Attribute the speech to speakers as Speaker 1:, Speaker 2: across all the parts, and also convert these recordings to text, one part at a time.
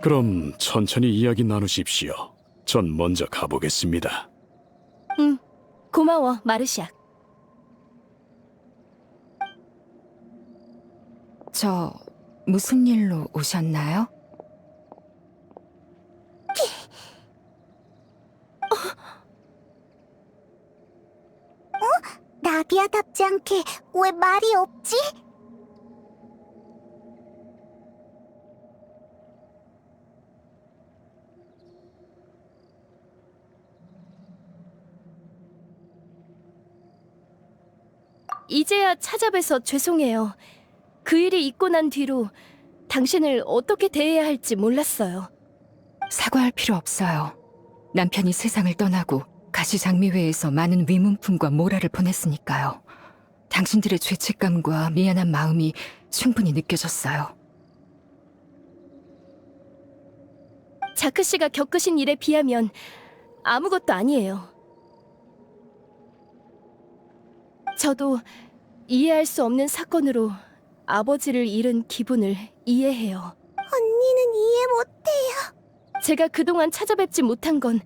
Speaker 1: 그럼 천천히 이야기 나누십시오. 전 먼저 가보겠습니다.
Speaker 2: 응, 고마워, 마르시악.
Speaker 3: 저 무슨 일로 오셨나요?
Speaker 4: 나비아답지 않게 왜 말이 없지?
Speaker 2: 이제야 찾아뵈서 죄송해요. 그 일이 있고 난 뒤로 당신을 어떻게 대해야 할지 몰랐어요.
Speaker 3: 사과할 필요 없어요. 남편이 세상을 떠나고 가시장미회에서 많은 위문품과 모라를 보냈으니까요. 당신들의 죄책감과 미안한 마음이 충분히 느껴졌어요.
Speaker 2: 자크 씨가 겪으신 일에 비하면 아무것도 아니에요. 저도 이해할 수 없는 사건으로 아버지를 잃은 기분을 이해해요.
Speaker 4: 언니는 이해 못해요.
Speaker 2: 제가 그동안 찾아뵙지 못한 건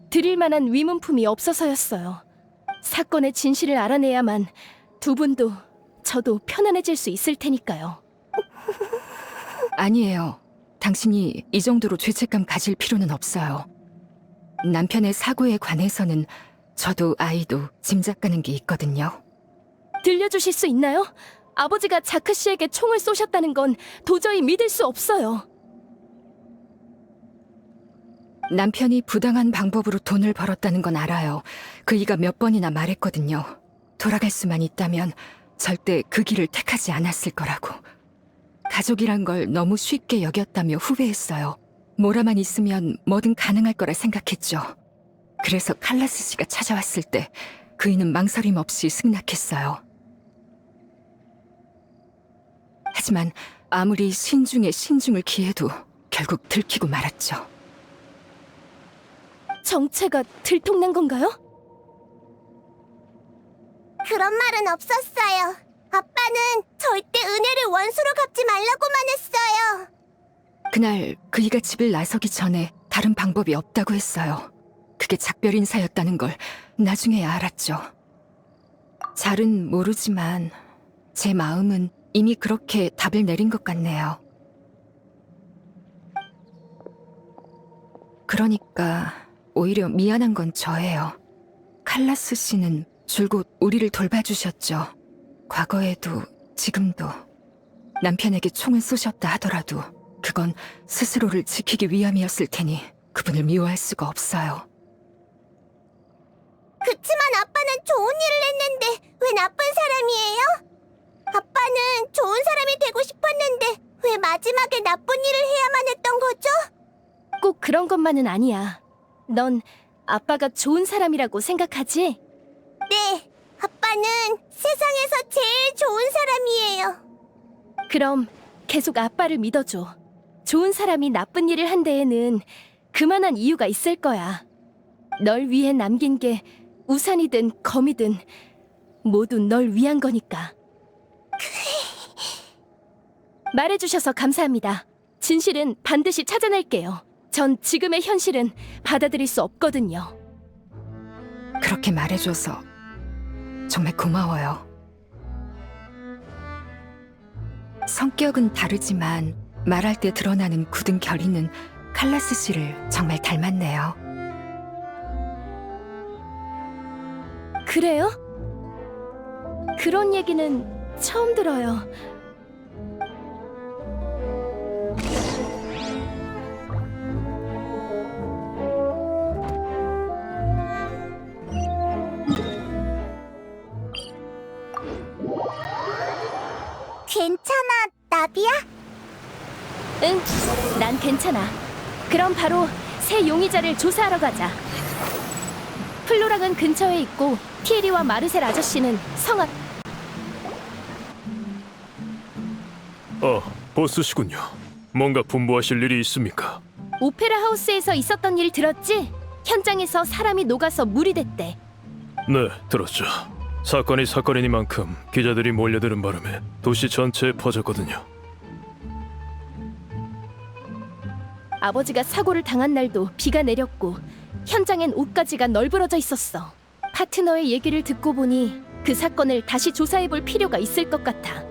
Speaker 2: 드릴 만한 위문품이 없어서였어요. 사건의 진실을 알아내야만 두 분도 저도 편안해질 수 있을 테니까요.
Speaker 3: 아니에요. 당신이 이 정도로 죄책감 가질 필요는 없어요. 남편의 사고에 관해서는 저도 아이도 짐작가는 게 있거든요.
Speaker 2: 들려주실 수 있나요? 아버지가 자크 씨에게 총을 쏘셨다는 건 도저히 믿을 수 없어요.
Speaker 3: 남편이 부당한 방법으로 돈을 벌었다는 건 알아요. 그이가 몇 번이나 말했거든요. 돌아갈 수만 있다면 절대 그 길을 택하지 않았을 거라고. 가족이란 걸 너무 쉽게 여겼다며 후회했어요. 모라만 있으면 뭐든 가능할 거라 생각했죠. 그래서 칼라스 씨가 찾아왔을 때 그이는 망설임 없이 승낙했어요. 하지만 아무리 신중에 신중을 기해도 결국 들키고 말았죠.
Speaker 2: 정체가 들통난 건가요?
Speaker 4: 그런 말은 없었어요. 아빠는 절대 은혜를 원수로 갚지 말라고만 했어요.
Speaker 3: 그날 그이가 집을 나서기 전에 다른 방법이 없다고 했어요. 그게 작별 인사였다는 걸 나중에야 알았죠. 잘은 모르지만 제 마음은 이미 그렇게 답을 내린 것 같네요. 그러니까 오히려 미안한 건 저예요. 칼라스 씨는 줄곧 우리를 돌봐주셨죠. 과거에도 지금도. 남편에게 총을 쏘셨다 하더라도 그건 스스로를 지키기 위함이었을 테니 그분을 미워할 수가 없어요.
Speaker 4: 그치만 아빠는 좋은 일을 했는데 왜 나쁜 사람이에요? 아빠는 좋은 사람이 되고 싶었는데 왜 마지막에 나쁜 일을 해야만 했던 거죠?
Speaker 2: 꼭 그런 것만은 아니야. 넌 아빠가 좋은 사람이라고 생각하지?
Speaker 4: 네, 아빠는 세상에서 제일 좋은 사람이에요.
Speaker 2: 그럼 계속 아빠를 믿어줘. 좋은 사람이 나쁜 일을 한 데에는 그만한 이유가 있을 거야. 널 위해 남긴 게 우산이든 검이든 모두 널 위한 거니까. 말해주셔서 감사합니다. 진실은 반드시 찾아낼게요. 전 지금의 현실은 받아들일 수 없거든요.
Speaker 3: 그렇게 말해줘서 정말 고마워요. 성격은 다르지만 말할 때 드러나는 굳은 결의는 칼라스 씨를 정말 닮았네요.
Speaker 2: 그래요? 그런 얘기는 처음 들어요.
Speaker 4: 괜찮아, 나비야?
Speaker 2: 응, 난 괜찮아. 그럼 바로 새 용의자를 조사하러 가자. 플로락은 근처에 있고 티에리와 마르셀 아저씨는 성 앞...
Speaker 1: 보스시군요. 뭔가 분부하실 일이 있습니까?
Speaker 2: 오페라 하우스에서 있었던 일 들었지? 현장에서 사람이 녹아서 물이 됐대.
Speaker 1: 네, 들었죠. 사건이니만큼 기자들이 몰려드는 바람에 도시 전체에 퍼졌거든요.
Speaker 2: 아버지가 사고를 당한 날도 비가 내렸고 현장엔 옷가지가 널브러져 있었어. 파트너의 얘기를 듣고 보니 그 사건을 다시 조사해볼 필요가 있을 것 같아.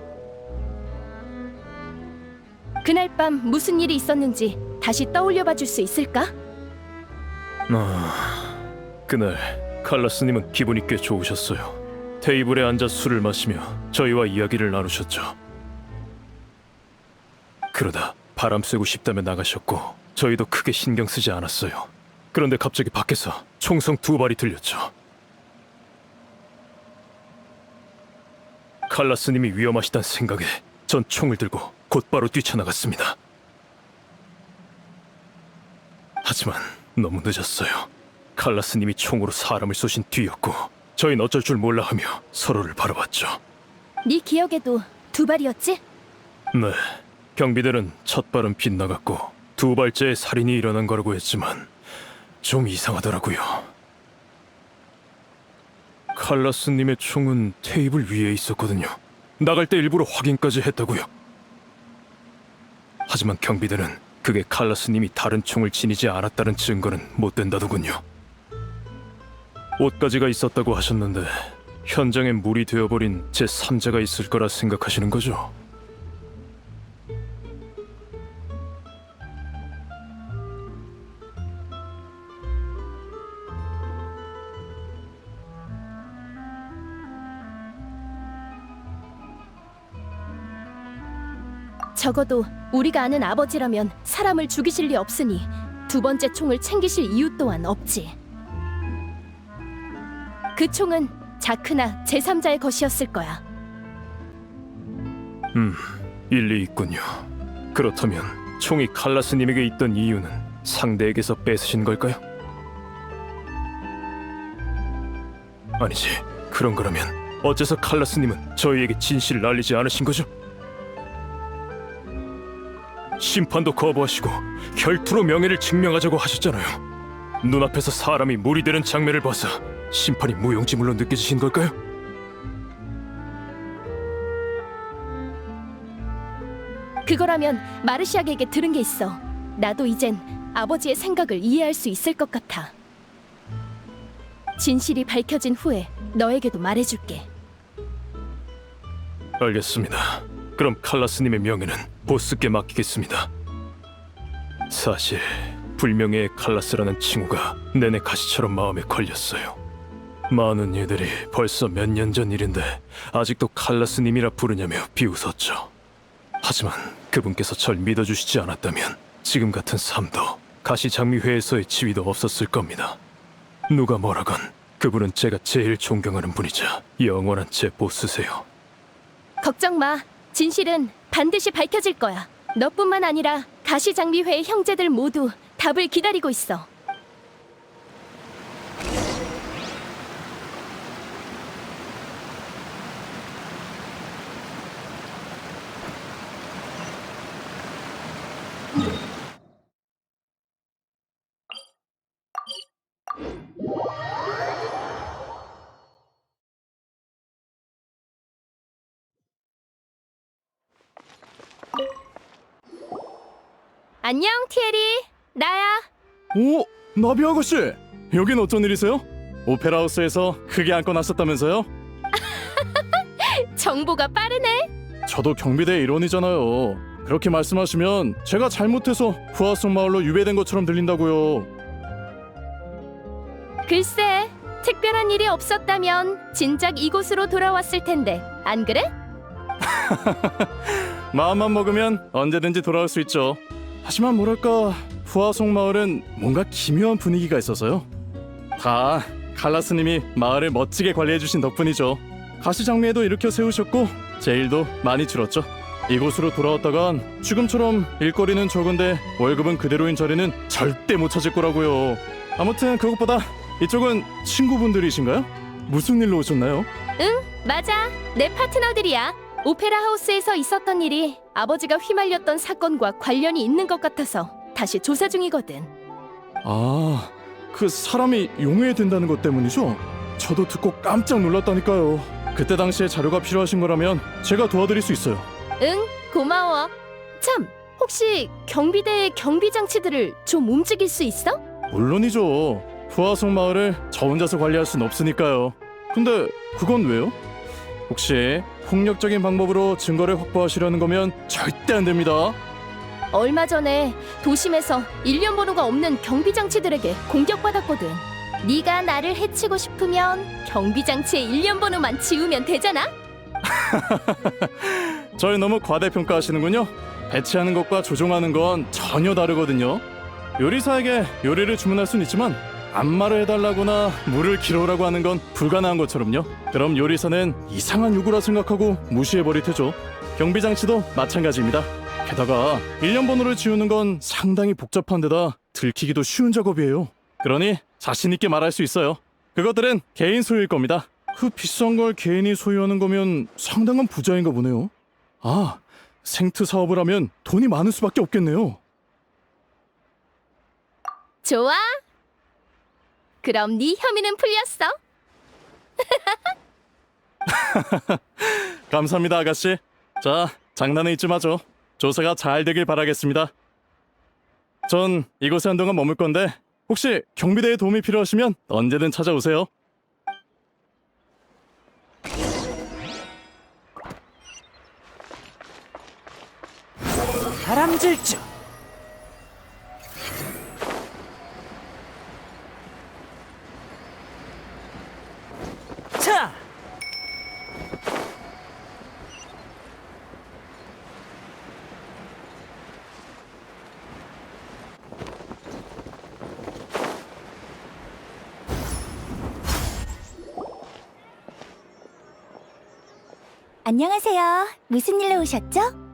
Speaker 2: 그날 밤 무슨 일이 있었는지 다시 떠올려봐 줄 수 있을까?
Speaker 5: 그날 칼라스님은 기분이 꽤 좋으셨어요. 테이블에 앉아 술을 마시며 저희와 이야기를 나누셨죠. 그러다 바람 쐬고 싶다며 나가셨고 저희도 크게 신경 쓰지 않았어요. 그런데 갑자기 밖에서 총성 2발이 들렸죠. 칼라스님이 위험하시단 생각에 전 총을 들고 곧바로 뛰쳐나갔습니다. 하지만 너무 늦었어요. 칼라스님이 총으로 사람을 쏘신 뒤였고 저희는 어쩔 줄 몰라 하며 서로를 바라봤죠.
Speaker 2: 네 기억에도 2발이었지?
Speaker 5: 네, 경비들은 첫 발은 빗나갔고 2발째에 살인이 일어난 거라고 했지만 좀 이상하더라고요. 칼라스님의 총은 테이블 위에 있었거든요. 나갈 때 일부러 확인까지 했다고요. 하지만 경비들은 그게 칼라스님이 다른 총을 지니지 않았다는 증거는 못 된다더군요. 옷가지가 있었다고 하셨는데 현장에 물이 되어버린 제3자가 있을 거라 생각하시는 거죠?
Speaker 2: 적어도 우리가 아는 아버지라면 사람을 죽이실 리 없으니 2번째 총을 챙기실 이유 또한 없지. 그 총은 자크나 제3자의 것이었을 거야.
Speaker 5: 일리 있군요. 그렇다면 총이 칼라스님에게 있던 이유는 상대에게서 뺏으신 걸까요? 아니지, 그런 거라면 어째서 칼라스님은 저희에게 진실을 알리지 않으신 거죠? 심판도 거부하시고 결투로 명예를 증명하자고 하셨잖아요. 눈앞에서 사람이 물이 되는 장면을 봐서 심판이 무용지물로 느껴지신 걸까요?
Speaker 2: 그거라면 마르시아에게 들은 게 있어. 나도 이젠 아버지의 생각을 이해할 수 있을 것 같아. 진실이 밝혀진 후에 너에게도 말해줄게.
Speaker 5: 알겠습니다. 그럼 칼라스님의 명예는 보스께 맡기겠습니다. 사실 불명예의 칼라스라는 칭호가 내내 가시처럼 마음에 걸렸어요. 많은 이들이 벌써 몇 년 전 일인데 아직도 칼라스님이라 부르냐며 비웃었죠. 하지만 그분께서 절 믿어주시지 않았다면 지금 같은 삶도 가시장미회에서의 지위도 없었을 겁니다. 누가 뭐라건 그분은 제가 제일 존경하는 분이자 영원한 제 보스세요.
Speaker 2: 걱정 마. 진실은 반드시 밝혀질 거야. 너뿐만 아니라 가시장미회의 형제들 모두 답을 기다리고 있어. 안녕, 티에리. 나야.
Speaker 1: 오, 나비 아가씨! 여긴 어쩐 일이세요? 오페라 하우스에서 크게 안고 나섰다면서요?
Speaker 2: 정보가 빠르네.
Speaker 1: 저도 경비대 일원이잖아요. 그렇게 말씀하시면 제가 잘못해서 후아송 마을로 유배된 것처럼 들린다고요.
Speaker 2: 글쎄, 특별한 일이 없었다면 진작 이곳으로 돌아왔을 텐데, 안 그래?
Speaker 1: 마음만 먹으면 언제든지 돌아올 수 있죠. 하지만 뭐랄까, 후아송 마을은 뭔가 기묘한 분위기가 있어서요. 다 칼라스님이 마을을 멋지게 관리해주신 덕분이죠. 가시장미에도 일으켜 세우셨고 제 일도 많이 줄었죠. 이곳으로 돌아왔다간 지금처럼 일거리는 적은데 월급은 그대로인 자리는 절대 못 찾을 거라고요. 아무튼 그것보다 이쪽은 친구분들이신가요? 무슨 일로 오셨나요?
Speaker 2: 응, 맞아. 내 파트너들이야. 오페라 하우스에서 있었던 일이 아버지가 휘말렸던 사건과 관련이 있는 것 같아서 다시 조사 중이거든.
Speaker 1: 아, 그 사람이 용해된다는 것 때문이죠? 저도 듣고 깜짝 놀랐다니까요. 그때 당시에 자료가 필요하신 거라면 제가 도와드릴 수 있어요.
Speaker 2: 응, 고마워. 참, 혹시 경비대의 경비 장치들을 좀 움직일 수 있어?
Speaker 1: 물론이죠. 푸아송 마을을 저 혼자서 관리할 순 없으니까요. 근데 그건 왜요? 혹시 폭력적인 방법으로 증거를 확보하시려는 거면 절대 안 됩니다.
Speaker 2: 얼마 전에 도심에서 일련 번호가 없는 경비 장치들에게 공격받았거든. 네가 나를 해치고 싶으면 경비 장치의 일련 번호만 지우면 되잖아.
Speaker 1: 절 너무 과대평가하시는군요. 배치하는 것과 조종하는 건 전혀 다르거든요. 요리사에게 요리를 주문할 순 있지만 안마를 해달라거나 물을 길어오라고 하는 건 불가능한 것처럼요. 그럼 요리사는 이상한 요구라 생각하고 무시해버릴 테죠. 경비장치도 마찬가지입니다. 게다가 일련 번호를 지우는 건 상당히 복잡한 데다 들키기도 쉬운 작업이에요. 그러니 자신 있게 말할 수 있어요. 그것들은 개인 소유일 겁니다. 그 비싼 걸 개인이 소유하는 거면 상당한 부자인가 보네요. 아, 생트 사업을 하면 돈이 많을 수밖에 없겠네요.
Speaker 2: 좋아. 그럼 네 혐의는 풀렸어.
Speaker 1: 감사합니다, 아가씨. 자, 장난은 잊지 마죠. 조사가 잘 되길 바라겠습니다. 전 이곳에 한동안 머물 건데 혹시 경비대에 도움이 필요하시면 언제든 찾아오세요.
Speaker 6: 다람쥐죠. 자,
Speaker 4: 안녕하세요. 무슨 일로 오셨죠?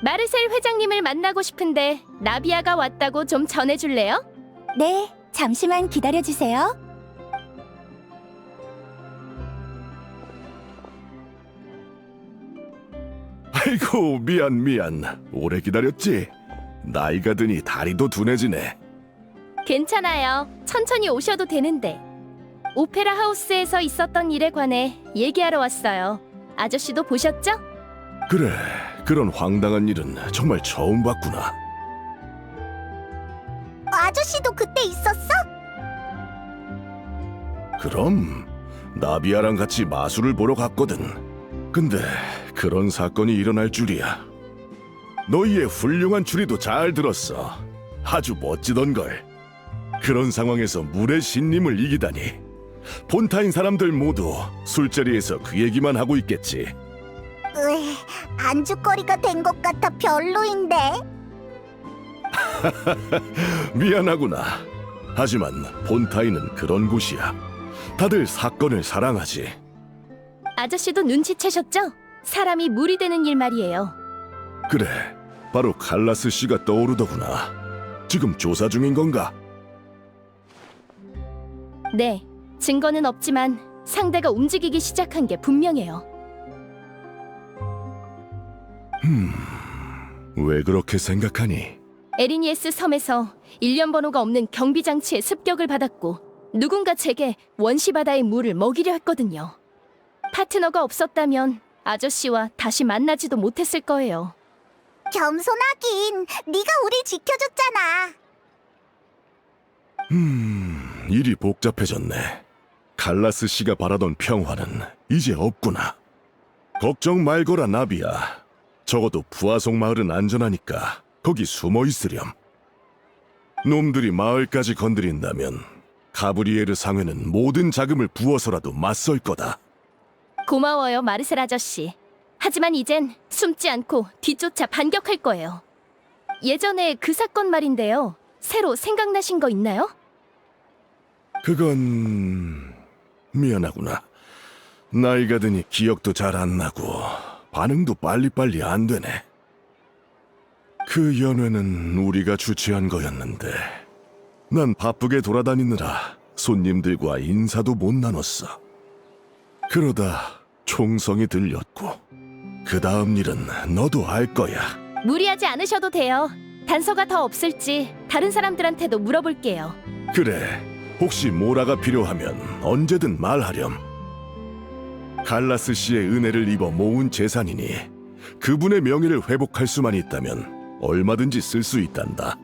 Speaker 2: 마르셀 회장님을 만나고 싶은데 나비아가 왔다고 좀 전해줄래요?
Speaker 4: 네, 잠시만 기다려주세요.
Speaker 7: 아이고 미안 오래 기다렸지? 나이가 드니 다리도 둔해지네.
Speaker 2: 괜찮아요. 천천히 오셔도 되는데. 오페라 하우스에서 있었던 일에 관해 얘기하러 왔어요. 아저씨도 보셨죠?
Speaker 7: 그래, 그런 황당한 일은 정말 처음 봤구나.
Speaker 4: 아저씨도 그때 있었어?
Speaker 7: 그럼 나비아랑 같이 마술을 보러 갔거든. 근데 그런 사건이 일어날 줄이야. 너희의 훌륭한 추리도 잘 들었어. 아주 멋지던걸. 그런 상황에서 물의 신님을 이기다니. 본타인 사람들 모두 술자리에서 그 얘기만 하고 있겠지.
Speaker 4: 안주거리가 된 것 같아 별로인데.
Speaker 7: 미안하구나. 하지만 본타인은 그런 곳이야. 다들 사건을 사랑하지.
Speaker 2: 아저씨도 눈치채셨죠? 사람이 물이 되는 일 말이에요.
Speaker 7: 그래, 바로 칼라스 씨가 떠오르더구나. 지금 조사 중인 건가?
Speaker 2: 네, 증거는 없지만 상대가 움직이기 시작한 게 분명해요.
Speaker 7: 왜 그렇게 생각하니?
Speaker 2: 에리니에스 섬에서 일련 번호가 없는 경비 장치의 습격을 받았고 누군가 제게 원시 바다의 물을 먹이려 했거든요. 파트너가 없었다면 아저씨와 다시 만나지도 못했을 거예요.
Speaker 4: 겸손하긴. 네가 우리 지켜줬잖아.
Speaker 7: 일이 복잡해졌네. 칼라스 씨가 바라던 평화는 이제 없구나. 걱정 말거라, 나비야. 적어도 부하송 마을은 안전하니까 거기 숨어 있으렴. 놈들이 마을까지 건드린다면 가브리에르 상회는 모든 자금을 부어서라도 맞설 거다.
Speaker 2: 고마워요, 마르셀 아저씨. 하지만 이젠 숨지 않고 뒤쫓아 반격할 거예요. 예전에 그 사건 말인데요. 새로 생각나신 거 있나요?
Speaker 7: 그건 미안하구나. 나이가 드니 기억도 잘 안 나고 반응도 빨리빨리 안 되네. 그 연회는 우리가 주최한 거였는데 난 바쁘게 돌아다니느라 손님들과 인사도 못 나눴어. 그러다 총성이 들렸고 그 다음 일은 너도 알 거야.
Speaker 2: 무리하지 않으셔도 돼요. 단서가 더 없을지 다른 사람들한테도 물어볼게요.
Speaker 7: 그래, 혹시 모라가 필요하면 언제든 말하렴. 칼라스 씨의 은혜를 입어 모은 재산이니 그분의 명예를 회복할 수만 있다면 얼마든지 쓸 수 있단다.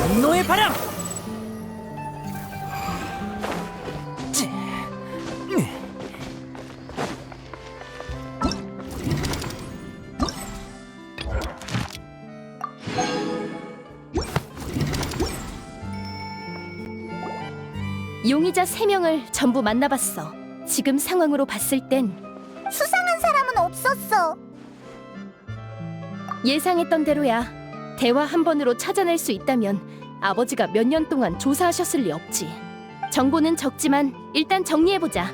Speaker 6: 분노의 바람!
Speaker 2: 용의자 3명을 전부 만나봤어. 지금 상황으로 봤을 땐
Speaker 4: 수상한 사람은 없었어.
Speaker 2: 예상했던 대로야. 대화 한 번으로 찾아낼 수 있다면 아버지가 몇 년 동안 조사하셨을 리 없지. 정보는 적지만 일단 정리해보자.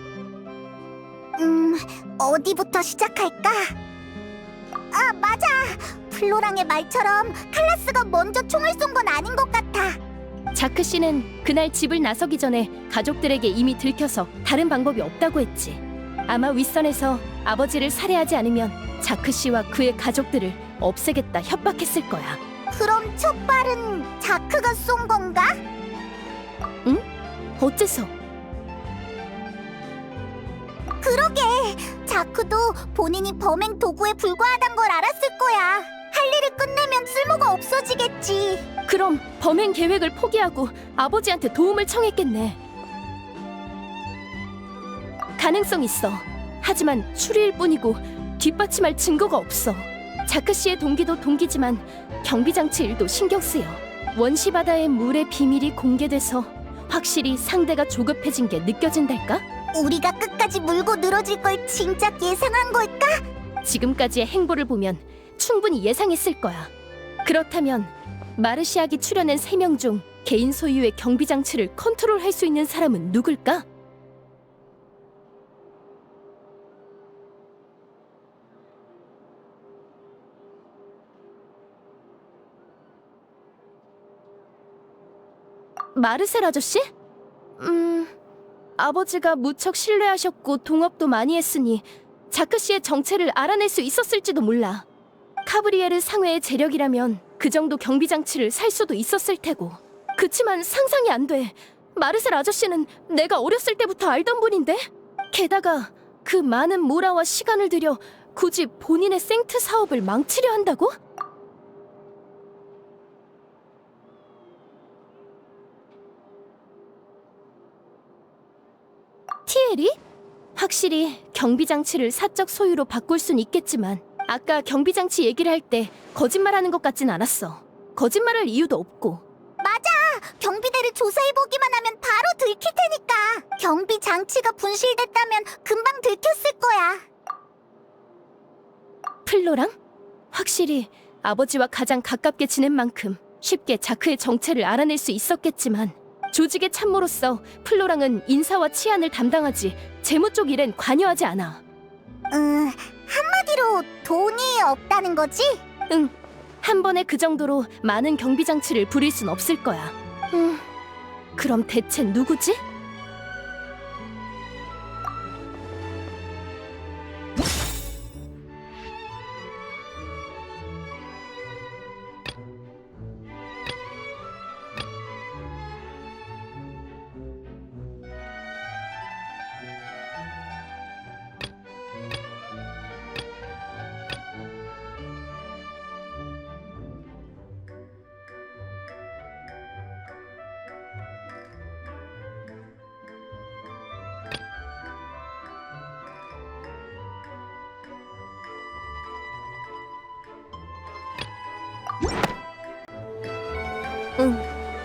Speaker 4: 어디부터 시작할까? 아, 맞아. 플로랑의 말처럼 칼라스가 먼저 총을 쏜 건 아닌 것 같아.
Speaker 2: 자크 씨는 그날 집을 나서기 전에 가족들에게 이미 들켜서 다른 방법이 없다고 했지. 아마 윗선에서 아버지를 살해하지 않으면 자크 씨와 그의 가족들을 없애겠다 협박했을 거야.
Speaker 4: 그럼 첫 발은 자크가 쏜 건가?
Speaker 2: 어째서?
Speaker 4: 그러게. 자크도 본인이 범행 도구에 불과하단 걸 알았을 거야. 할 일을 끝내면 쓸모가 없어지겠지.
Speaker 2: 그럼 범행 계획을 포기하고 아버지한테 도움을 청했겠네. 가능성 있어. 하지만 추리일 뿐이고 뒷받침할 증거가 없어. 자크 씨의 동기도 동기지만 경비장치 일도 신경 쓰여. 원시 바다의 물의 비밀이 공개돼서 확실히 상대가 조급해진 게 느껴진달까?
Speaker 4: 우리가 끝까지 물고 늘어질 걸 진작 예상한 걸까?
Speaker 2: 지금까지의 행보를 보면 충분히 예상했을 거야. 그렇다면 마르시아기 출연한 3명 중 개인 소유의 경비장치를 컨트롤할 수 있는 사람은 누굴까? 마르셀 아저씨? 아버지가 무척 신뢰하셨고 동업도 많이 했으니 자크 씨의 정체를 알아낼 수 있었을지도 몰라. 카브리에르 상회의 재력이라면 그 정도 경비장치를 살 수도 있었을 테고. 그치만 상상이 안 돼. 마르셀 아저씨는 내가 어렸을 때부터 알던 분인데? 게다가 그 많은 모라와 시간을 들여 굳이 본인의 생트 사업을 망치려 한다고? 티에리? 확실히 경비장치를 사적 소유로 바꿀 순 있겠지만 아까 경비장치 얘기를 할 때 거짓말하는 것 같진 않았어. 거짓말할 이유도 없고.
Speaker 4: 맞아. 경비대를 조사해보기만 하면 바로 들킬 테니까. 경비 장치가 분실됐다면 금방 들켰을 거야.
Speaker 2: 플로랑? 확실히 아버지와 가장 가깝게 지낸 만큼 쉽게 자크의 정체를 알아낼 수 있었겠지만 조직의 참모로서 플로랑은 인사와 치안을 담당하지 재무 쪽 일엔 관여하지 않아.
Speaker 4: 한마디로 돈이 없다는 거지?
Speaker 2: 응, 한 번에 그 정도로 많은 경비장치를 부릴 순 없을 거야. 그럼 대체 누구지?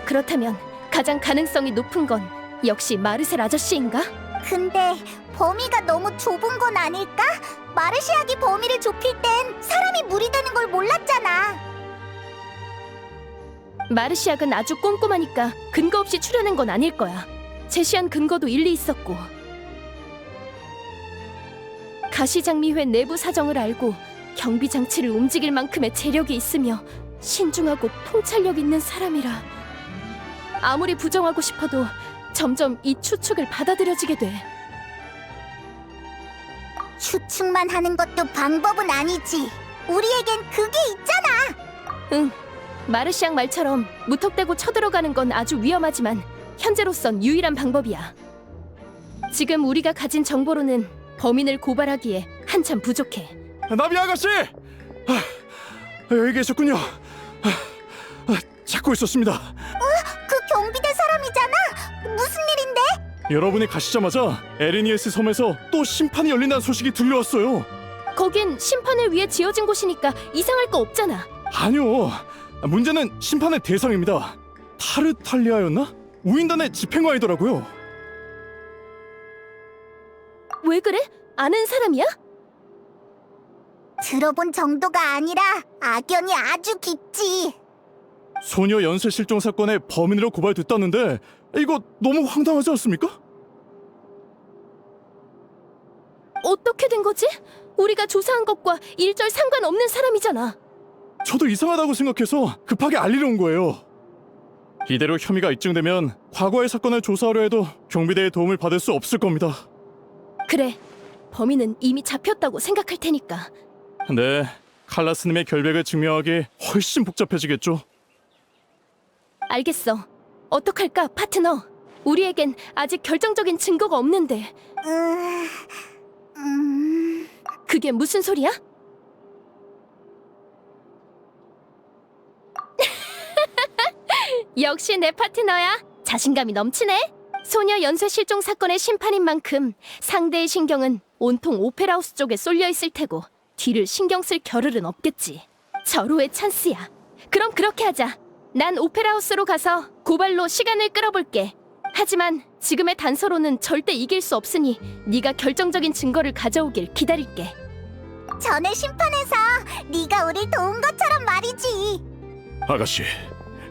Speaker 2: 그렇다면 가장 가능성이 높은 건 역시 마르셀 아저씨인가?
Speaker 4: 근데 범위가 너무 좁은 건 아닐까? 마르시아기 범위를 좁힐 땐 사람이 무리되는 걸 몰랐잖아.
Speaker 2: 마르시악은 아주 꼼꼼하니까 근거 없이 출연한 건 아닐 거야. 제시한 근거도 일리 있었고. 가시장미회 내부 사정을 알고 경비장치를 움직일 만큼의 재력이 있으며 신중하고 통찰력 있는 사람이라 아무리 부정하고 싶어도 점점 이 추측을 받아들여지게 돼.
Speaker 4: 추측만 하는 것도 방법은 아니지. 우리에겐 그게 있잖아.
Speaker 2: 응, 마르시앙 말처럼 무턱대고 쳐들어가는 건 아주 위험하지만 현재로선 유일한 방법이야. 지금 우리가 가진 정보로는 범인을 고발하기에 한참 부족해.
Speaker 1: 나비 아가씨! 여기 계셨군요. 찾고 있었습니다.
Speaker 4: 그 경비대 사람이잖아. 무슨 일인데?
Speaker 1: 여러분이 가시자마자 에르니에스 섬에서 또 심판이 열린다는 소식이 들려왔어요.
Speaker 2: 거긴 심판을 위해 지어진 곳이니까 이상할 거 없잖아.
Speaker 1: 아니요. 문제는 심판의 대상입니다. 타르탈리아였나? 우인단의 집행관이더라고요.
Speaker 2: 왜 그래? 아는 사람이야?
Speaker 4: 들어본 정도가 아니라 악연이 아주 깊지.
Speaker 1: 소녀 연쇄 실종 사건의 범인으로 고발됐다는데 이거 너무 황당하지 않습니까?
Speaker 2: 어떻게 된 거지? 우리가 조사한 것과 일절 상관없는 사람이잖아.
Speaker 1: 저도 이상하다고 생각해서 급하게 알리러 온 거예요. 이대로 혐의가 입증되면 과거의 사건을 조사하려 해도 경비대의 도움을 받을 수 없을 겁니다.
Speaker 2: 그래, 범인은 이미 잡혔다고 생각할 테니까.
Speaker 1: 네, 칼라스님의 결백을 증명하기 훨씬 복잡해지겠죠.
Speaker 2: 알겠어. 어떡할까, 파트너? 우리에겐 아직 결정적인 증거가 없는데. 그게 무슨 소리야? 역시 내 파트너야. 자신감이 넘치네. 소녀 연쇄 실종 사건의 심판인 만큼 상대의 신경은 온통 오페라하우스 쪽에 쏠려 있을 테고 뒤를 신경 쓸 겨를은 없겠지. 절호의 찬스야. 그럼 그렇게 하자. 난 오페라하우스로 가서 고발로 시간을 끌어볼게. 하지만 지금의 단서로는 절대 이길 수 없으니 네가 결정적인 증거를 가져오길 기다릴게.
Speaker 4: 전에 심판에서 네가 우릴 도운 것처럼 말이지.
Speaker 7: 아가씨,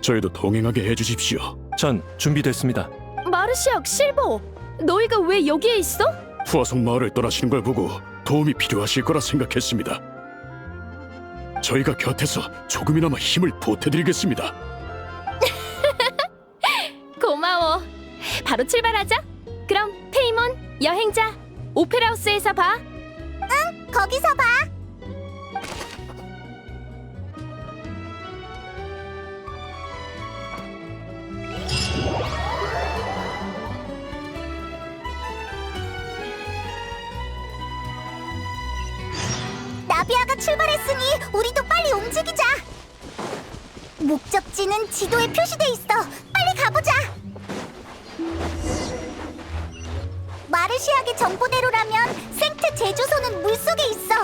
Speaker 7: 저희도 동행하게 해주십시오.
Speaker 5: 전 준비됐습니다.
Speaker 2: 마르시악, 실버, 너희가 왜 여기에 있어?
Speaker 7: 후아송 마을을 떠나시는 걸 보고 도움이 필요하실 거라 생각했습니다. 저희가 곁에서 조금이나마 힘을 보태드리겠습니다.
Speaker 2: 고마워. 바로 출발하자. 그럼 페이몬, 여행자, 오페라하우스에서 봐.
Speaker 4: 거기서 봐. 나비아가 출발했으니 우리도 빨리 움직이자. 목적지는 지도에 표시돼 있어. 빨리 가보자. 마르시아의 정보대로라면 생트 제주소는 물속에 있어.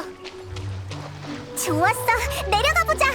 Speaker 4: 좋았어. 내려가 보자.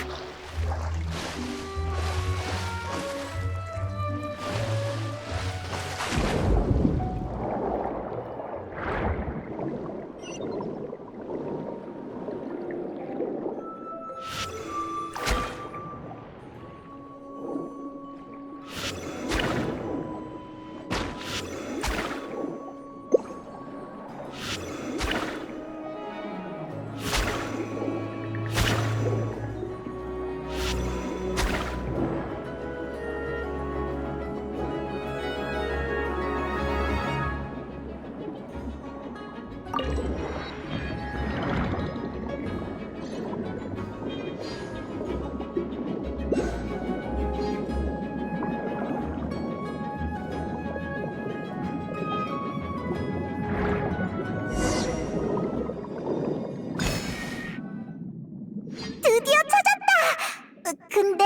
Speaker 4: 드디어 찾았다! 근데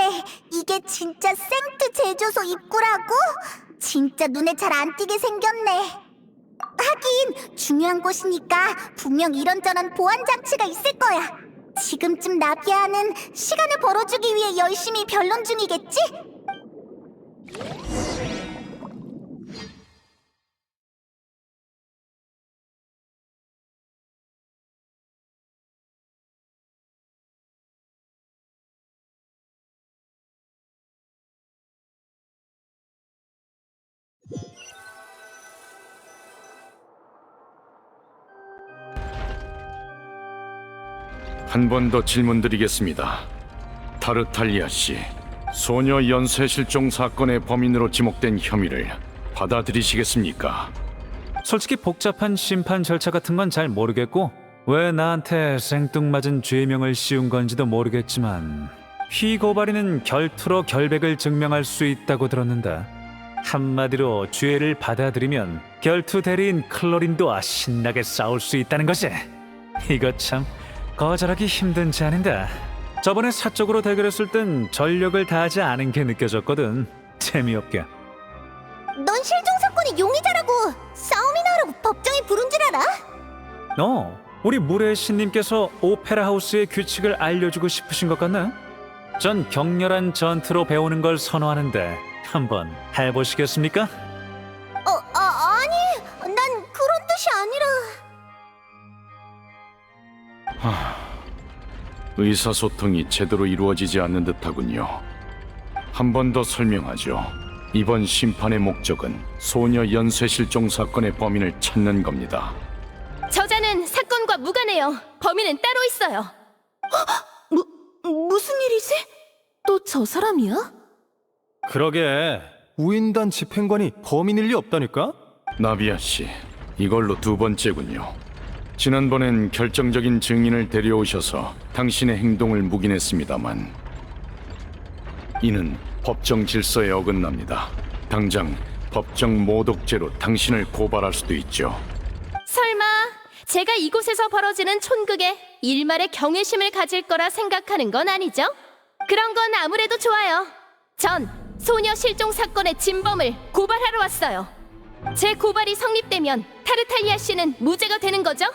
Speaker 4: 이게 진짜 생트 제조소 입구라고? 진짜 눈에 잘 안 띄게 생겼네. 하긴 중요한 곳이니까 분명 이런저런 보안 장치가 있을 거야. 지금쯤 나비아는 시간을 벌어주기 위해 열심히 변론 중이겠지?
Speaker 6: 한 번 더 질문드리겠습니다. 타르탈리아 씨, 소녀 연쇄 실종 사건의 범인으로 지목된 혐의를 받아들이시겠습니까?
Speaker 8: 솔직히 복잡한 심판 절차 같은 건 잘 모르겠고 왜 나한테 생뚱맞은 죄명을 씌운 건지도 모르겠지만 피고발인은 결투로 결백을 증명할 수 있다고 들었는데 한마디로 죄를 받아들이면 결투 대리인 클로린도와 신나게 싸울 수 있다는 거지. 이거 참 거절하기 힘든 제안인데 저번에 사적으로 대결했을 땐 전력을 다하지 않은 게 느껴졌거든. 재미없게.
Speaker 4: 넌 실종 사건의 용의자라고 싸움이나 하라고 법정에 부른 줄 알아?
Speaker 8: 우리 무례 신님께서 오페라 하우스의 규칙을 알려주고 싶으신 것 같네. 전 격렬한 전투로 배우는 걸 선호하는데 한번 해보시겠습니까?
Speaker 4: 아니, 난 그런 뜻이 아니라.
Speaker 6: 의사소통이 제대로 이루어지지 않는 듯하군요. 한 번 더 설명하죠. 이번 심판의 목적은 소녀 연쇄 실종 사건의 범인을 찾는 겁니다.
Speaker 2: 저자는 사건과 무관해요. 범인은 따로 있어요. 무슨 일이지? 또 저 사람이야?
Speaker 9: 그러게 우인단 집행관이 범인일 리 없다니까?
Speaker 6: 나비아 씨, 이걸로 두 번째군요. 지난번엔 결정적인 증인을 데려오셔서 당신의 행동을 묵인했습니다만 이는 법정 질서에 어긋납니다. 당장 법정 모독죄로 당신을 고발할 수도 있죠.
Speaker 2: 설마 제가 이곳에서 벌어지는 촌극에 일말의 경외심을 가질 거라 생각하는 건 아니죠? 그런 건 아무래도 좋아요. 전 소녀 실종 사건의 진범을 고발하러 왔어요. 제 고발이 성립되면 타르탈리아 씨는 무죄가 되는 거죠?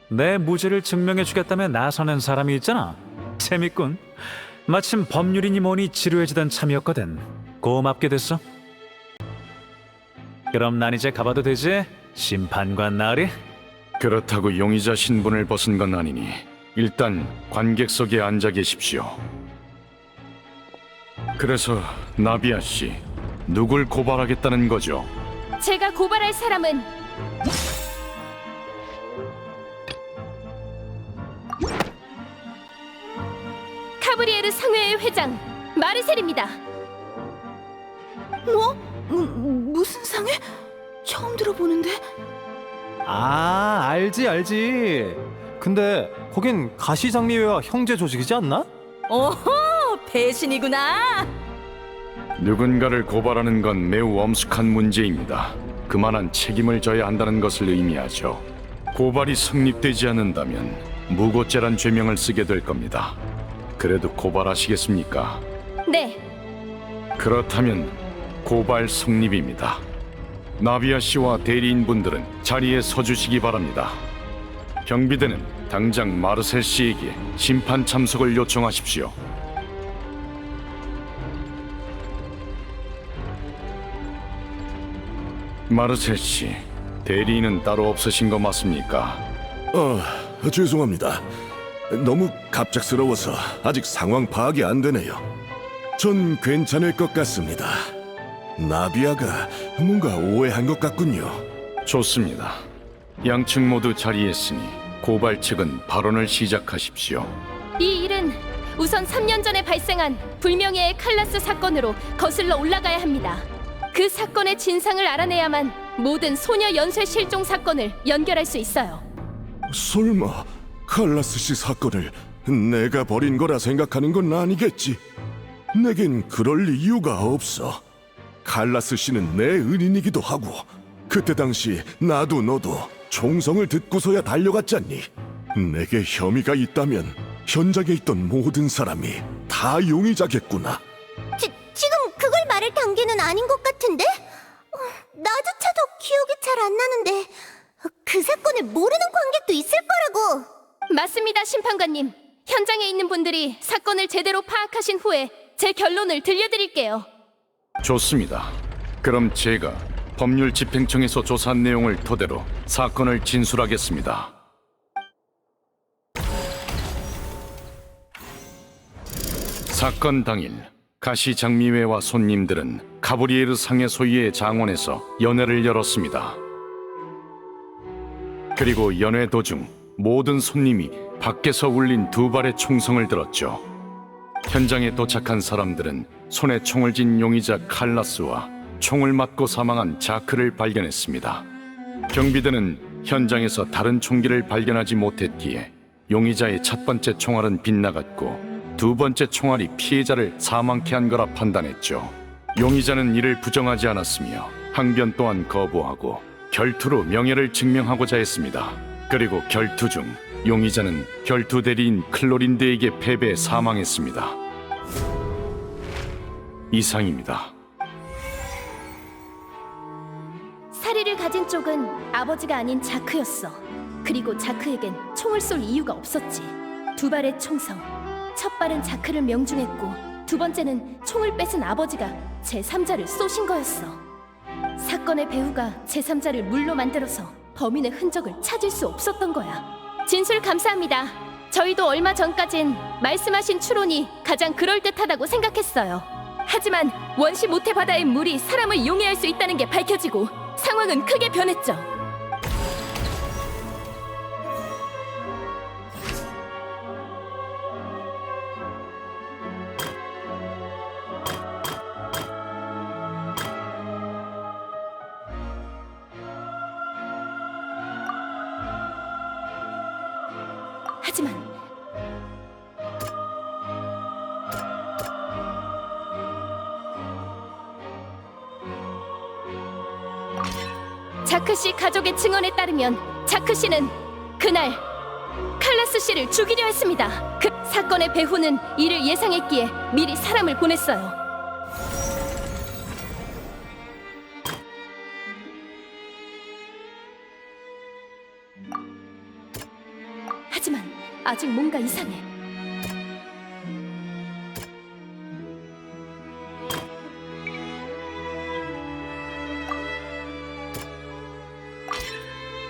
Speaker 8: 내 무죄를 증명해주겠다며 나서는 사람이 있잖아. 재밌군. 마침 법률이니 뭐니 지루해지던 참이었거든. 고맙게 됐어. 그럼 난 이제 가봐도 되지? 심판관 나으리?
Speaker 6: 그렇다고 용의자 신분을 벗은 건 아니니 일단 관객석에 앉아 계십시오. 그래서 나비아 씨, 누굴 고발하겠다는 거죠?
Speaker 2: 제가 고발할 사람은 카브리에르 상회의 회장 마르셀입니다. 무슨 상회? 처음 들어보는데.
Speaker 9: 알지. 근데 거긴 가시장미회와 형제 조직이지 않나?
Speaker 2: 오호, 배신이구나.
Speaker 6: 누군가를 고발하는 건 매우 엄숙한 문제입니다. 그만한 책임을 져야 한다는 것을 의미하죠. 고발이 성립되지 않는다면 무고죄란 죄명을 쓰게 될 겁니다. 그래도 고발하시겠습니까?
Speaker 2: 네,
Speaker 6: 그렇다면 고발 성립입니다. 나비아 씨와 대리인분들은 자리에 서주시기 바랍니다. 경비대는 당장 마르셀 씨에게 심판 참석을 요청하십시오. 마르셀 씨, 대리인은 따로 없으신 거 맞습니까?
Speaker 7: 죄송합니다. 너무 갑작스러워서 아직 상황 파악이 안 되네요. 전 괜찮을 것 같습니다. 나비아가 뭔가 오해한 것 같군요.
Speaker 6: 좋습니다. 양측 모두 자리에 있으니 고발 측은 발언을 시작하십시오.
Speaker 2: 이 일은 우선 3년 전에 발생한 불명예의 칼라스 사건으로 거슬러 올라가야 합니다. 그 사건의 진상을 알아내야만 모든 소녀 연쇄 실종 사건을 연결할 수 있어요.
Speaker 7: 설마 칼라스 씨 사건을 내가 벌인 거라 생각하는 건 아니겠지? 내겐 그럴 이유가 없어. 칼라스 씨는 내 은인이기도 하고 그때 당시 나도 너도 총성을 듣고서야 달려갔잖니. 내게 혐의가 있다면 현장에 있던 모든 사람이 다 용의자겠구나.
Speaker 4: 지금 그걸 말할 단계는 아닌 것 같은데? 나조차도 기억이 잘 안 나는데 그 사건을 모르는 관객도 있을 거라고.
Speaker 2: 맞습니다, 심판관님. 현장에 있는 분들이 사건을 제대로 파악하신 후에 제 결론을 들려드릴게요.
Speaker 6: 좋습니다. 그럼 제가 법률집행청에서 조사한 내용을 토대로 사건을 진술하겠습니다. 사건 당일 가시장미회와 손님들은 가브리에르 상해 소유의 장원에서 연회를 열었습니다. 그리고 연회 도중 모든 손님이 밖에서 울린 두 발의 총성을 들었죠. 현장에 도착한 사람들은 손에 총을 쥔 용의자 칼라스와 총을 맞고 사망한 자크를 발견했습니다. 경비대는 현장에서 다른 총기를 발견하지 못했기에 용의자의 첫 번째 총알은 빗나갔고 두 번째 총알이 피해자를 사망케 한 거라 판단했죠. 용의자는 이를 부정하지 않았으며 항변 또한 거부하고 결투로 명예를 증명하고자 했습니다. 그리고 결투 중 용의자는 결투 대리인 클로린드에게 패배해 사망했습니다. 이상입니다.
Speaker 2: 사리를 가진 쪽은 아버지가 아닌 자크였어. 그리고 자크에겐 총을 쏠 이유가 없었지. 두 발의 총성. 첫 발은 자크를 명중했고 두 번째는 총을 뺏은 아버지가 제3자를 쏘신 거였어. 사건의 배후가 제3자를 물로 만들어서 범인의 흔적을 찾을 수 없었던 거야. 진술 감사합니다. 저희도 얼마 전까진 말씀하신 추론이 가장 그럴듯하다고 생각했어요. 하지만 원시 모태 바다의 물이 사람을 용해할 수 있다는 게 밝혀지고 상황은 크게 변했죠. 하지만 자크 씨 가족의 증언에 따르면 자크 씨는 그날 칼라스 씨를 죽이려 했습니다. 그 사건의 배후는 이를 예상했기에 미리 사람을 보냈어요. 하지만 아직 뭔가 이상해.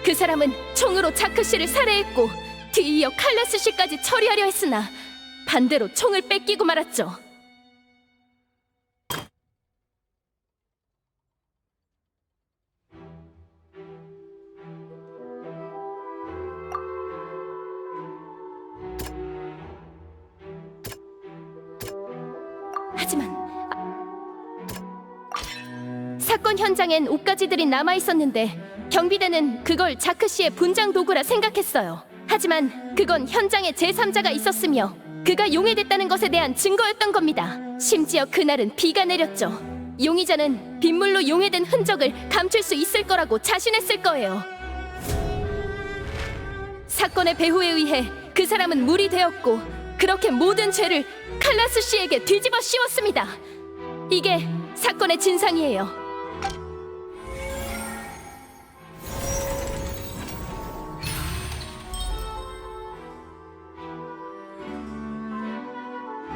Speaker 2: 그 사람은 총으로 자크 씨를 살해했고 뒤이어 칼라스 씨까지 처리하려 했으나 반대로 총을 뺏기고 말았죠. 하지만 사건 현장엔 옷가지들이 남아있었는데 경비대는 그걸 자크 씨의 분장 도구라 생각했어요. 하지만 그건 현장에 제3자가 있었으며 그가 용해됐다는 것에 대한 증거였던 겁니다. 심지어 그날은 비가 내렸죠. 용의자는 빗물로 용해된 흔적을 감출 수 있을 거라고 자신했을 거예요. 사건의 배후에 의해 그 사람은 물이 되었고 그렇게 모든 죄를 칼라스 씨에게 뒤집어 씌웠습니다. 이게 사건의 진상이에요.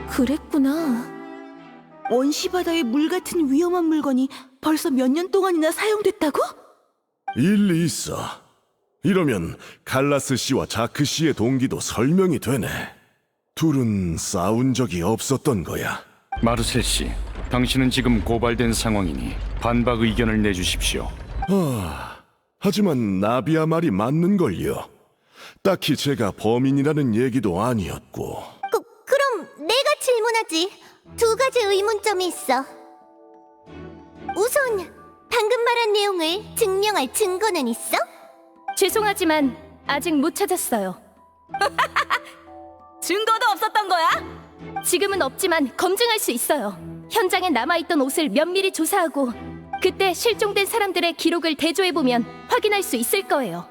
Speaker 10: 그랬구나. 원시바다의 물 같은 위험한 물건이 벌써 몇 년 동안이나 사용됐다고?
Speaker 7: 일리 있어. 이러면 칼라스 씨와 자크 씨의 동기도 설명이 되네. 둘은 싸운 적이 없었던 거야.
Speaker 6: 마르셀 씨, 당신은 지금 고발된 상황이니 반박 의견을 내주십시오.
Speaker 7: 하지만 나비아 말이 맞는걸요. 딱히 제가 범인이라는 얘기도 아니었고.
Speaker 4: 그럼 내가 질문하지. 두 가지 의문점이 있어. 우선 방금 말한 내용을 증명할 증거는 있어?
Speaker 2: 죄송하지만 아직 못 찾았어요.
Speaker 10: 증거도 없었던 거야?
Speaker 2: 지금은 없지만 검증할 수 있어요. 현장에 남아있던 옷을 면밀히 조사하고 그때 실종된 사람들의 기록을 대조해보면 확인할 수 있을 거예요.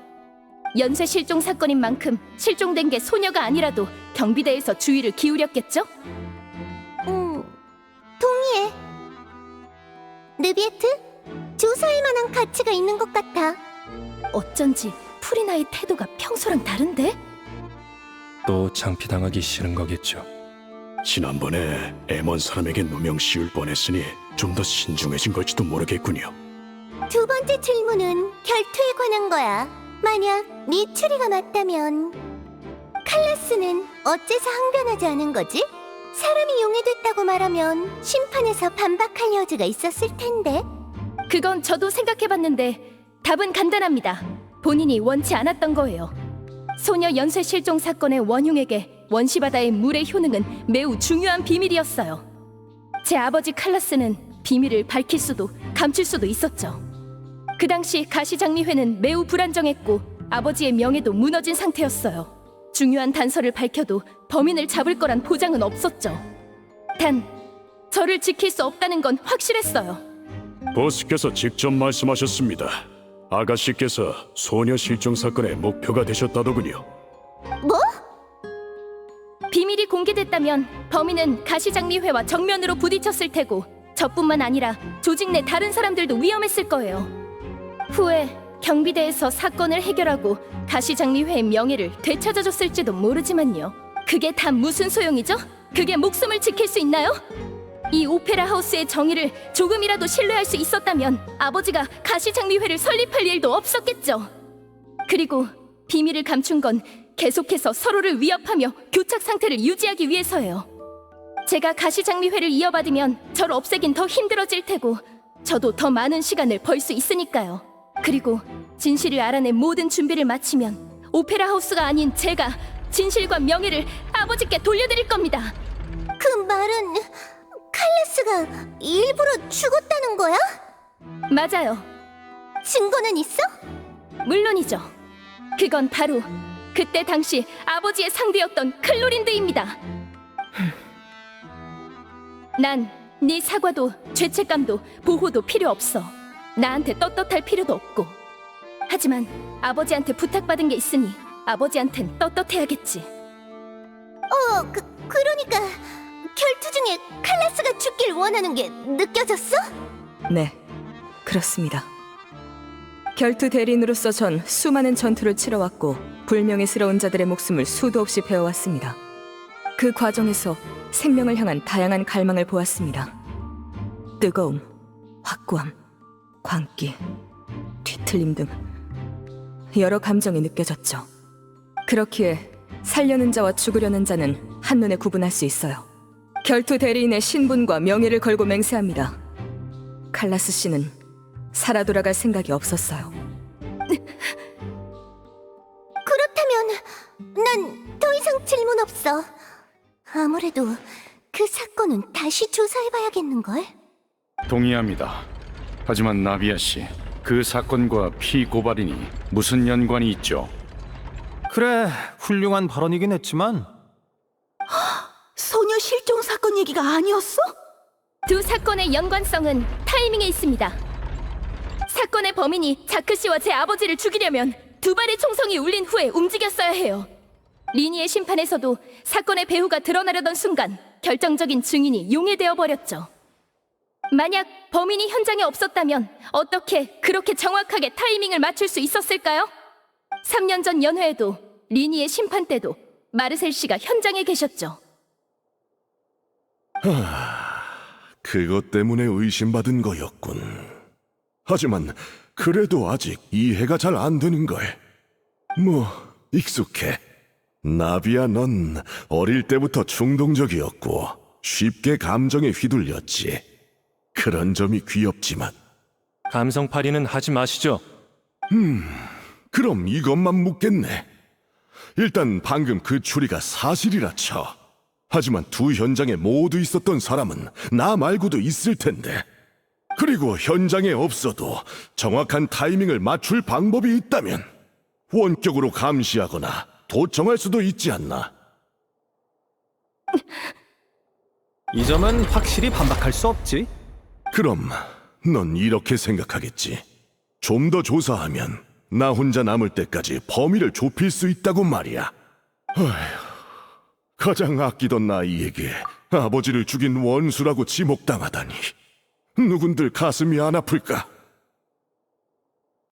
Speaker 2: 연쇄 실종 사건인 만큼 실종된 게 소녀가 아니라도 경비대에서 주의를 기울였겠죠?
Speaker 4: 동의해. 르비에트? 조사할 만한 가치가 있는 것 같아.
Speaker 2: 어쩐지 프리나의 태도가 평소랑 다른데?
Speaker 5: 또 창피당하기 싫은 거겠죠.
Speaker 11: 지난번에 M1 사람에게 누명 씌울 뻔했으니 좀 더 신중해진 걸지도 모르겠군요.
Speaker 4: 두 번째 질문은 결투에 관한 거야. 만약 네 추리가 맞다면 칼라스는 어째서 항변하지 않은 거지? 사람이 용해됐다고 말하면 심판에서 반박할 여지가 있었을 텐데.
Speaker 2: 그건 저도 생각해봤는데 답은 간단합니다. 본인이 원치 않았던 거예요. 소녀 연쇄 실종 사건의 원흉에게 원시바다의 물의 효능은 매우 중요한 비밀이었어요. 제 아버지 칼라스는 비밀을 밝힐 수도 감출 수도 있었죠. 그 당시 가시장리회는 매우 불안정했고 아버지의 명예도 무너진 상태였어요. 중요한 단서를 밝혀도 범인을 잡을 거란 보장은 없었죠. 단, 저를 지킬 수 없다는 건 확실했어요.
Speaker 11: 보스께서 직접 말씀하셨습니다. 아가씨께서 소녀 실종 사건의 목표가 되셨다더군요.
Speaker 4: 뭐?
Speaker 2: 비밀이 공개됐다면 범인은 가시장미회와 정면으로 부딪혔을 테고 저뿐만 아니라 조직 내 다른 사람들도 위험했을 거예요. 후에 경비대에서 사건을 해결하고 가시장미회의 명예를 되찾아줬을지도 모르지만요. 그게 다 무슨 소용이죠? 그게 목숨을 지킬 수 있나요? 이 오페라 하우스의 정의를 조금이라도 신뢰할 수 있었다면 아버지가 가시장미회를 설립할 일도 없었겠죠. 그리고 비밀을 감춘 건 계속해서 서로를 위협하며 교착 상태를 유지하기 위해서예요. 제가 가시장미회를 이어받으면 저를 없애긴 더 힘들어질 테고 저도 더 많은 시간을 벌 수 있으니까요. 그리고 진실을 알아낸 모든 준비를 마치면 오페라 하우스가 아닌 제가 진실과 명예를 아버지께 돌려드릴 겁니다.
Speaker 4: 그 말은 칼라스가 일부러 죽었다는 거야?
Speaker 2: 맞아요.
Speaker 4: 증거는 있어?
Speaker 2: 물론이죠. 그건 바로 그때 당시 아버지의 상대였던 클로린드입니다. 난 네 사과도 죄책감도 보호도 필요 없어. 나한테 떳떳할 필요도 없고. 하지만 아버지한테 부탁받은 게 있으니 아버지한텐 떳떳해야겠지.
Speaker 4: 그러니까 결투 중에 칼라스가 죽길 원하는 게 느껴졌어?
Speaker 3: 네, 그렇습니다. 결투 대리인으로서 전 수많은 전투를 치러왔고 불명예스러운 자들의 목숨을 수도 없이 베어왔습니다. 그 과정에서 생명을 향한 다양한 갈망을 보았습니다. 뜨거움, 확고함, 광기, 뒤틀림 등 여러 감정이 느껴졌죠. 그렇기에 살려는 자와 죽으려는 자는 한눈에 구분할 수 있어요. 결투 대리인의 신분과 명예를 걸고 맹세합니다. 칼라스 씨는 살아 돌아갈 생각이 없었어요.
Speaker 4: 그렇다면 난 더 이상 질문 없어. 아무래도 그 사건은 다시 조사해봐야겠는걸?
Speaker 6: 동의합니다. 하지만 나비아 씨, 그 사건과 피고발인이 무슨 연관이 있죠?
Speaker 9: 그래, 훌륭한 발언이긴 했지만
Speaker 10: 소녀 실종 사건 얘기가 아니었어?
Speaker 2: 두 사건의 연관성은 타이밍에 있습니다. 사건의 범인이 자크 씨와 제 아버지를 죽이려면 두 발의 총성이 울린 후에 움직였어야 해요. 리니의 심판에서도 사건의 배후가 드러나려던 순간 결정적인 증인이 용해되어 버렸죠. 만약 범인이 현장에 없었다면 어떻게 그렇게 정확하게 타이밍을 맞출 수 있었을까요? 3년 전 연회에도 리니의 심판 때도 마르셀 씨가 현장에 계셨죠.
Speaker 7: 그것 때문에 의심받은 거였군. 하지만 그래도 아직 이해가 잘 안 되는 걸. 뭐 익숙해. 나비야, 넌 어릴 때부터 충동적이었고 쉽게 감정에 휘둘렸지. 그런 점이 귀엽지만.
Speaker 5: 감성팔이는 하지 마시죠.
Speaker 7: 그럼 이것만 묻겠네. 일단 방금 그 추리가 사실이라 쳐. 하지만 두 현장에 모두 있었던 사람은 나 말고도 있을 텐데. 그리고 현장에 없어도 정확한 타이밍을 맞출 방법이 있다면 원격으로 감시하거나 도청할 수도 있지 않나?
Speaker 9: 이 점은 확실히 반박할 수 없지.
Speaker 7: 그럼 넌 이렇게 생각하겠지. 좀 더 조사하면 나 혼자 남을 때까지 범위를 좁힐 수 있다고 말이야. 어휴, 가장 아끼던 나이에게 아버지를 죽인 원수라고 지목당하다니. 누군들 가슴이 안 아플까?